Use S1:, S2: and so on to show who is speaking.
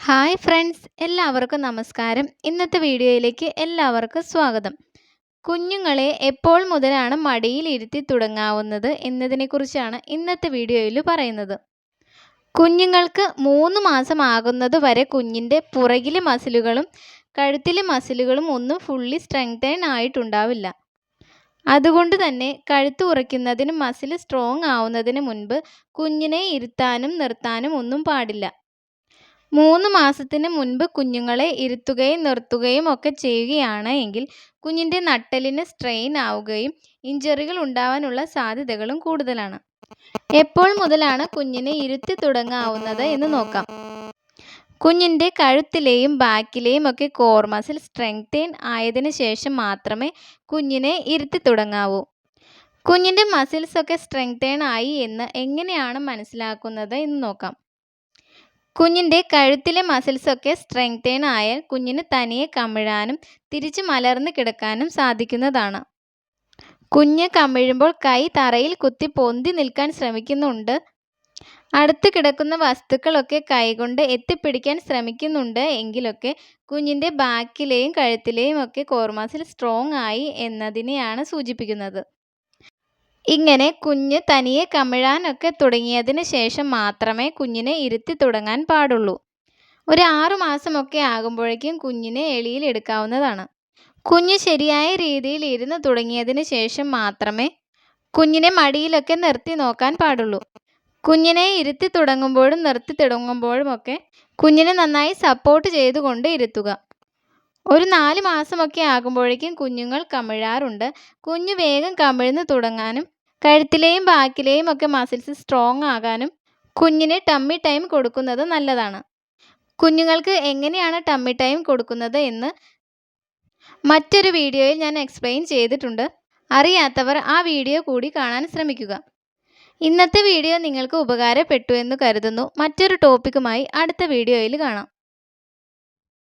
S1: Hi friends, എല്ലാവർക്കും നമസ്കാരം. ഇന്നത്തെ വീഡിയോയിലേക്ക് എല്ലാവർക്കും സ്വാഗതം. കുഞ്ഞുങ്ങളെ എപ്പോൾ മുതലാണ് മടിയിൽ ഇരുത്തി തുടങ്ങാവുന്നത് എന്നതിനെക്കുറിച്ചാണ് ഇന്നത്തെ വീഡിയോയിൽ പറയുന്നത്. കുഞ്ഞുങ്ങൾക്ക് 3 മാസം ആകുന്നത് വരെ കുഞ്ഞിൻ്റെ പുറകിലെ മസിലുകളും കഴുത്തിലെ മസിലുകളും ഒന്നും ഫുള്ളി സ്ട്രെങ്തേൺ ആയിട്ടുണ്ടാവില്ല. അതുകൊണ്ട് തന്നെ കഴുത്ത് ഉറയ്ക്കുന്നതിനും മസിൽ സ്ട്രോങ് ആവുന്നതിന് മുൻപ് കുഞ്ഞിനെ ഇരുത്താനും നിർത്താനും ഒന്നും പാടില്ല. 3 മാസത്തിന് മുൻപ് കുഞ്ഞുങ്ങളെ ഇരുത്തുകയും നിർത്തുകയും ഒക്കെ ചെയ്യുകയാണ് എങ്കിൽ കുഞ്ഞിൻ്റെ നട്ടെല്ലിന് സ്ട്രെയിൻ ആവുകയും ഇഞ്ചറികൾ ഉണ്ടാവാനുള്ള സാധ്യതകളും കൂടുതലാണ്. എപ്പോൾ മുതലാണ് കുഞ്ഞിനെ ഇരുത്തി തുടങ്ങാവുന്നത് എന്ന് നോക്കാം. കുഞ്ഞിൻ്റെ കഴുത്തിലെയും ബാക്കിലെയും ഒക്കെ കോർ മസിൽ സ്ട്രെങ്തേൺ ആയതിനു ശേഷം മാത്രമേ കുഞ്ഞിനെ ഇരുത്തി തുടങ്ങാവൂ. കുഞ്ഞിൻ്റെ മസിൽസ് ഒക്കെ സ്ട്രെങ്തേൺ ആയി എന്ന് എങ്ങനെയാണ് മനസ്സിലാക്കുന്നത് എന്ന് നോക്കാം. കുഞ്ഞിൻ്റെ കഴുത്തിലെ മസിൽസ് ഒക്കെ സ്ട്രെങ്തേൺ ആയാൽ കുഞ്ഞിന് തനിയെ കമിഴാനും തിരിച്ച് മലർന്ന് കിടക്കാനും സാധിക്കുന്നതാണ്. കുഞ്ഞ് കമിഴുമ്പോൾ കൈ തറയിൽ കുത്തി പൊന്തി നിൽക്കാൻ ശ്രമിക്കുന്നുണ്ട്. അടുത്ത് കിടക്കുന്ന വസ്തുക്കളൊക്കെ കൈകൊണ്ട് എത്തിപ്പിടിക്കാൻ ശ്രമിക്കുന്നുണ്ട് എങ്കിലൊക്കെ കുഞ്ഞിൻ്റെ ബാക്കിലെയും കഴുത്തിലെയും ഒക്കെ കോർ മസിൽ സ്ട്രോങ് ആയി എന്നതിനെയാണ് സൂചിപ്പിക്കുന്നത്. ഇങ്ങനെ കുഞ്ഞ് തനിയെ കമിഴാനൊക്കെ തുടങ്ങിയതിന് ശേഷം മാത്രമേ കുഞ്ഞിനെ ഇരുത്തി തുടങ്ങാൻ പാടുള്ളൂ. ഒരു 6 മാസമൊക്കെ ആകുമ്പോഴേക്കും കുഞ്ഞിനെ എളിയിൽ എടുക്കാവുന്നതാണ്. കുഞ്ഞ് ശരിയായ രീതിയിൽ ഇരുന്ന് തുടങ്ങിയതിന് ശേഷം മാത്രമേ കുഞ്ഞിനെ മടിയിലൊക്കെ നിർത്തി നോക്കാൻ പാടുള്ളൂ. കുഞ്ഞിനെ ഇരുത്തി തുടങ്ങുമ്പോഴും നിർത്തി തുടങ്ങുമ്പോഴും ഒക്കെ കുഞ്ഞിനെ നന്നായി സപ്പോർട്ട് ചെയ്തുകൊണ്ട് ഇരുത്തുക. ഒരു 4 മാസമൊക്കെ ആകുമ്പോഴേക്കും കുഞ്ഞുങ്ങൾ കമിഴാറുണ്ട്. കുഞ്ഞ് വേഗം കമിഴ്ന്ന് തുടങ്ങാനും കഴുത്തിലെയും ബാക്കിലെയും ഒക്കെ മസിൽസ് സ്ട്രോങ് ആകാനും കുഞ്ഞിന് ടമ്മി ടൈം കൊടുക്കുന്നത് നല്ലതാണ്. കുഞ്ഞുങ്ങൾക്ക് എങ്ങനെയാണ് ടമ്മി ടൈം കൊടുക്കുന്നത് എന്ന് മറ്റൊരു വീഡിയോയിൽ ഞാൻ എക്സ്പ്ലെയിൻ ചെയ്തിട്ടുണ്ട്. അറിയാത്തവർ ആ വീഡിയോ കൂടി കാണാൻ ശ്രമിക്കുക. ഇന്നത്തെ വീഡിയോ നിങ്ങൾക്ക് ഉപകാരപ്പെട്ടു എന്ന് കരുതുന്നു. മറ്റൊരു ടോപ്പിക്കുമായി അടുത്ത വീഡിയോയിൽ കാണാം.